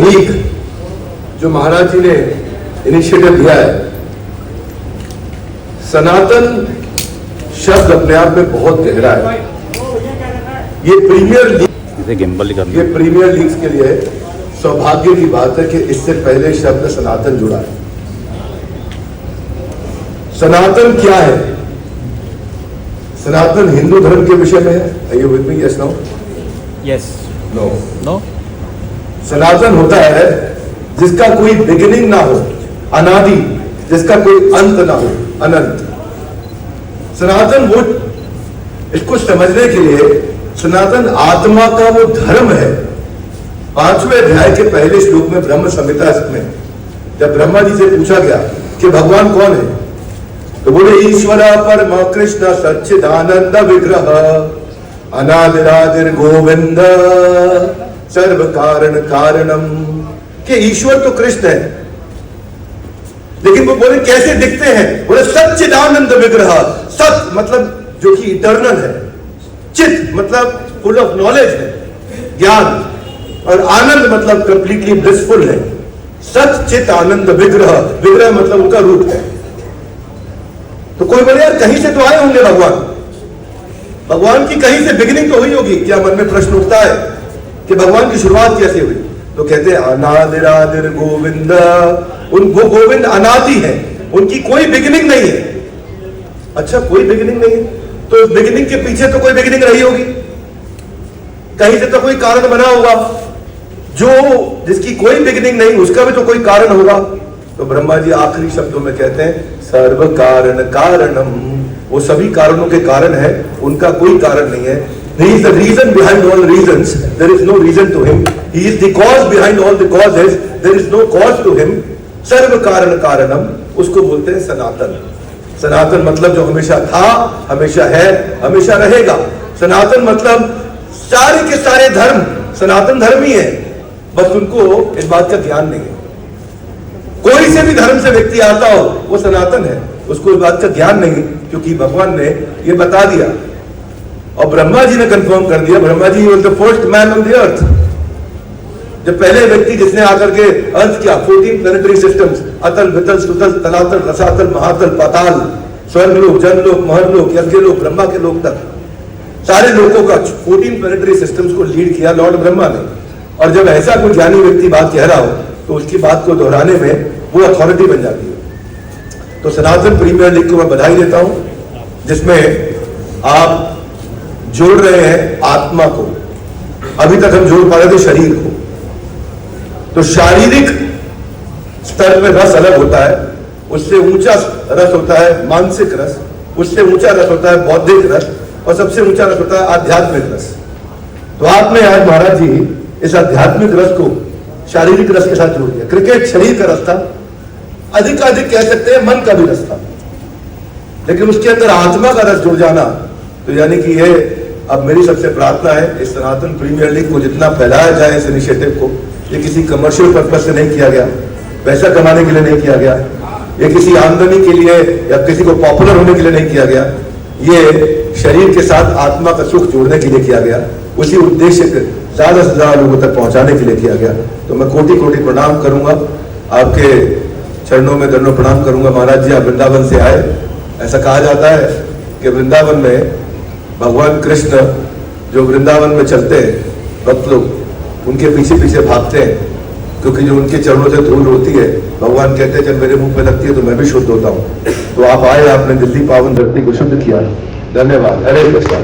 League जो महाराज जी ने initiative लिया है, सनातन शब्द अपने आप में बहुत गहरा है। ये प्रीमियर लीग के लिए सौभाग्य की बात है कि इससे पहले शब्द सनातन जुड़ा है। सनातन क्या है? सनातन हिंदू धर्म के विषय में है। Are you with me? Yes, no? Yes. No. No? सनातन होता है जिसका कोई बिगिनिंग ना हो, अनादि, जिसका कोई अंत ना हो, अनंत। सनातन वो, इसको समझने के लिए सनातन आत्मा का वो धर्म है। 5वें अध्याय के पहले श्लोक में ब्रह्म संहिता में जब ब्रह्मा जी से पूछा गया कि भगवान कौन है, तो बोले ईश्वर परम कृष्ण सच्चिदानंद विग्रह अनादिरादिर गोविंद सर्व कारण कारणम। कि ईश्वर तो कृष्ण है, लेकिन वो बोले कैसे दिखते हैं? बोले सच्चिदानंद विग्रह। सत मतलब जो कि इटर्नल है, चित मतलब फुल ऑफ नॉलेज है, ज्ञान, और आनंद मतलब कंप्लीटली ब्लिसफुल है। सच चित आनंद विग्रह, विग्रह मतलब उनका रूप है। तो कोई बोले यार कहीं से तो आए होंगे भगवान, भगवान की कहीं से बिगिनिंग तो हुई होगी। क्या मन में प्रश्न उठता है कि भगवान की शुरुआत कैसे हुई? तो कहते हैं अनादिरादिर गोविंद। वो गोविंद अनादि है, उनकी कोई बिगिनिंग नहीं है। अच्छा, कोई बिगिनिंग नहीं है तो बिगिनिंग के पीछे तो कोई बिगिनिंग रही होगी, कहीं से तो कोई कारण बना होगा। जो जिसकी कोई बिगिनिंग नहीं उसका भी तो कोई कारण होगा। तो ब्रह्मा जी आखिरी शब्दों में कहते हैं सर्व कारण कारणम। वो सभी कारणों के कारण है, उनका कोई कारण नहीं है। He is the reason behind all reasons. There is no reason to him. He is the cause behind all the causes. There is no cause to him. सर्व कारण कारणम, उसको बोलते हैं सनातन। सनातन मतलब जो हमेशा था, हमेशा है, हमेशा रहेगा। सनातन मतलब सारे के सारे धर्म सनातन धर्म ही है, बस उनको इस बात का ज्ञान नहीं है। कोई से भी धर्म से व्यक्ति आता हो वो सनातन है, उसको इस बात का ज्ञान नहीं, क्योंकि भगवान ने ये बता दिया और ब्रह्मा जी ने कंफर्म कर दिया। Brahma ji was the first man on the earth, जब पहले व्यक्ति जिसने आकर के अर्थ किया। 14 प्लैनेटरी सिस्टम्स, अतल वितल सुतल तलातल रसातल महातल पाताल, स्वर्गलोक जनलोक महरलोक यज्ञलोक ब्रह्मा के लोक तक सारे लोगों का 14 प्लैनेटरी सिस्टम्स को लीड किया लॉर्ड ब्रह्मा ने। और जब ऐसा कोई ज्ञानी व्यक्ति बात कह रहा हो तो उसकी बात को दोहराने में वो अथॉरिटी बन जाती है। तो सनातन प्रीमियर लीग को मैं बधाई देता हूं, जिसमें आप जोड़ रहे हैं आत्मा को। अभी तक हम जोड़ पा रहे थे शरीर को। तो शारीरिक स्तर में रस अलग होता है, उससे ऊंचा रस होता है मानसिक रस, उससे ऊंचा रस होता है बौद्धिक रस, और सबसे ऊंचा रस होता है आध्यात्मिक रस। तो आपने आज महाराज जी इस आध्यात्मिक रस को शारीरिक रस के साथ जोड़ दिया। क्रिकेट शरीर का रस था, अधिक कह सकते हैं मन का भी रस था, लेकिन उसके अंदर आत्मा का रस जुड़ जाना, तो यानी कि ये अब मेरी सबसे प्रार्थना है इस सनातन प्रीमियर लीग को जितना फैलाया जाए इस इनिशिएटिव को। ये किसी कमर्शियल पर्पज से नहीं किया गया, पैसा कमाने के लिए नहीं किया गया, ये किसी आमदनी के लिए या किसी को पॉपुलर होने के लिए नहीं किया गया। ये शरीर के साथ आत्मा का सुख जोड़ने के लिए किया गया, उसी उद्देश्य से ज्यादा लोगों तक पहुंचाने के लिए किया गया। तो मैं कोटि कोटि प्रणाम करूंगा, आपके चरणों में दंडों प्रणाम करूंगा। महाराज जी आप वृंदावन से आए, ऐसा कहा जाता है कि वृंदावन में भगवान कृष्ण जो वृंदावन में चलते हैं, भक्त लोग उनके पीछे पीछे भागते हैं, क्योंकि जो उनके चरणों से धूल होती है, भगवान कहते हैं जब मेरे मुंह पे लगती है तो मैं भी शुद्ध होता हूँ। तो आप आए, आपने दिल्ली पावन धरती को शुद्ध किया। धन्यवाद। हरे कृष्ण।